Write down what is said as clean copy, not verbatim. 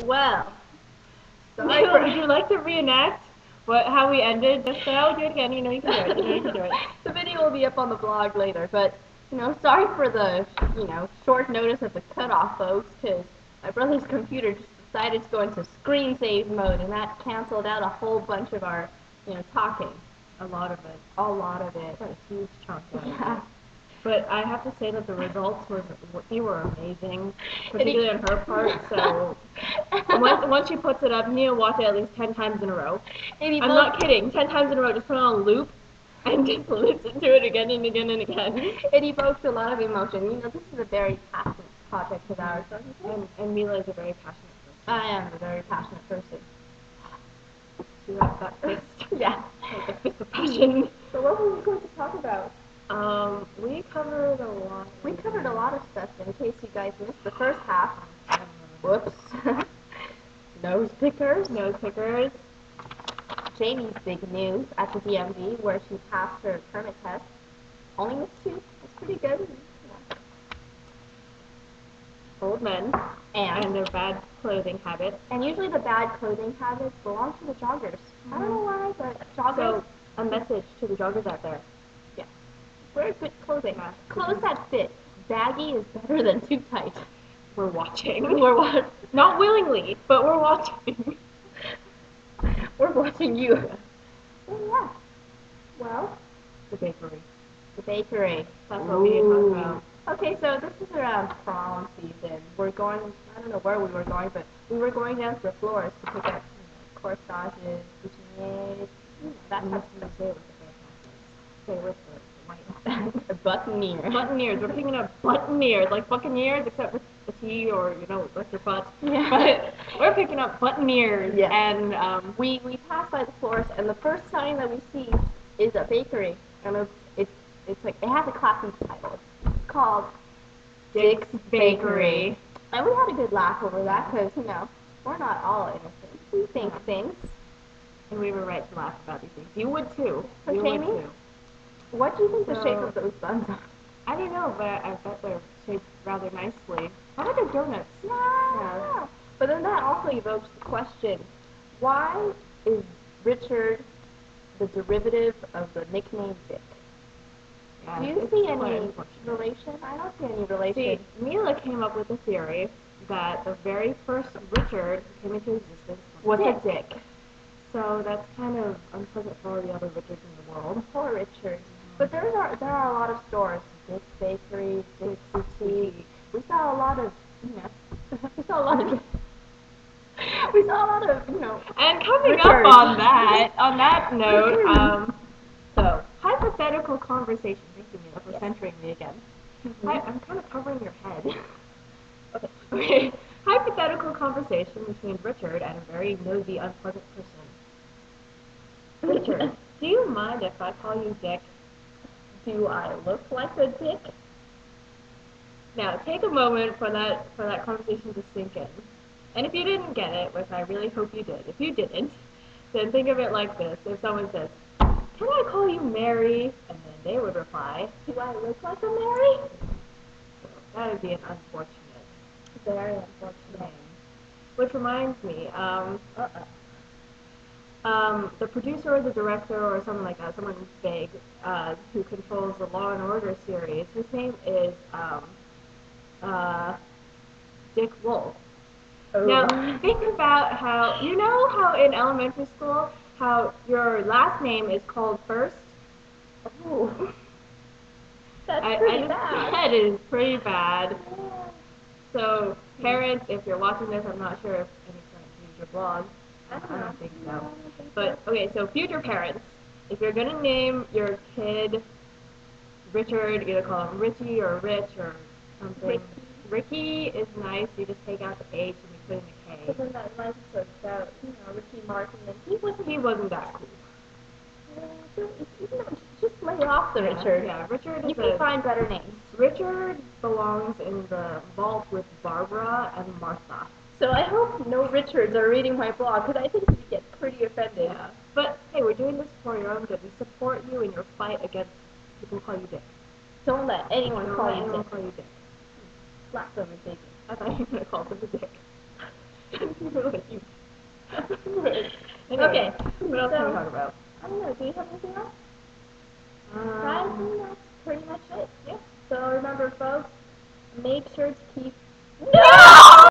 Well, sorry Neil, for would you like to reenact how we ended just now? Do it again. You know you can do it. You know you can do it. the video will be up on the blog later, but sorry for the short notice of the cutoff, folks, because my brother's computer just decided to go into screen save mode, and that canceled out a whole bunch of our talking. A lot of it. A lot of it. A huge chunk of Yeah. it. But I have to say that the results they were amazing, particularly on her part. So once she puts it up, you need to watch it at least 10 times in a row. I'm not kidding. 10 times in a row. Just put it on a loop and just listen to it again and again and again. It evokes a lot of emotion. This is a very passionate project of ours. And Mila is a very passionate person. I am a very passionate person. She has that fist. Yeah. Like a fist of passion. So what were we going to talk about? We covered a lot. We covered a lot of stuff. In case you guys missed the first half. Whoops. Nose pickers. Nose pickers. Jamie's big news at the DMV where she passed her permit test. Only with 2. That's pretty good. Yeah. Old men and their bad clothing habits. And usually the bad clothing habits belong to the joggers. I don't know why, but joggers. So, a message to the joggers out there. Yeah. Wear good clothing. Clothes that fit. Baggy is better than too tight. We're watching. We're watching. Not willingly, but we're watching. We're watching you. Oh, yeah. Well, the bakery. The bakery. That's what we talk about. Okay, so this is around prom season. We're going, I don't know where we were going, but we were going down to the florist to pick up corsages, boutonnieres, that type of stuff. Say with the white buttoneer. Buttoneers. We're picking up buttoneers, like buccaneers, except with the T or, with your butt. Yeah. But we're picking up buttoneers. Yeah. And we pass by the florist, and the first sign that we see is a bakery. And it's like, it has a classy title. It's called Dick's Bakery. And we had a good laugh over that because, we're not all innocent. We think things. And we were right to laugh about these things. You would too. So you Jamie, would too. What do you think the shape of those buns are? I don't know, but I bet they're shaped rather nicely. How about they're donuts? Yeah. But then that also evokes the question, why is Richard the derivative of the nickname Dick? Do you see any relation? I don't see any relation. See, Mila came up with a theory that the very first Richard who came into existence was a Dick. So that's kind of unpleasant for all the other Richards in the world. Poor Richard. But there are a lot of stores, Dick's Bakery, Dick's Boutique. We saw a lot of, we saw a lot of, And coming Richards. up on that note, so hypothetical conversation. Thank you, Mila, for centering me again. I'm kind of covering your head. Okay. Hypothetical conversation between Richard and a very nosy, unpleasant person. Richard, do you mind if I call you Dick? Do I look like a dick? Now, take a moment for that conversation to sink in. And if you didn't get it, which I really hope you did, if you didn't, then think of it like this. If someone says, "Can I call you Mary?" and then they would reply, "Do I look like a Mary?" So that would be an unfortunate. Very unfortunate name. Which reminds me, the producer or the director or someone like that, someone big, who controls the Law and Order series, his name is Dick Wolf. Oh. Now, think about how in elementary school, how your last name is called first? Oh. That's pretty bad. That is pretty bad. Yeah. So, parents, if you're watching this, I'm not sure if any parents use your blog. I don't think so. But, okay, so future parents, if you're going to name your kid Richard, either call him Richie or Rich or something. Ricky is nice. You just take out the H and you put in a K. But then that reminds us of, Ricky Martin, and he wasn't that cool. Yeah, just lay off the Richard. Yeah, Richard is You can find better names. Richard belongs in the vault with Barbara and Martha. So I hope no Richards are reading my blog, because I think you'd get pretty offended. Yeah. But, hey, we're doing this for your own good. We support you in your fight against people who call you Dick. Don't let anyone call you Dick. Call you Dick. Slap them and take it. I thought you were going to call them a Dick. Okay. What else can we So- talk about? I don't know. Do you have anything else? I Um, think that's pretty much it. yeah. So remember, folks, make sure to keep. No!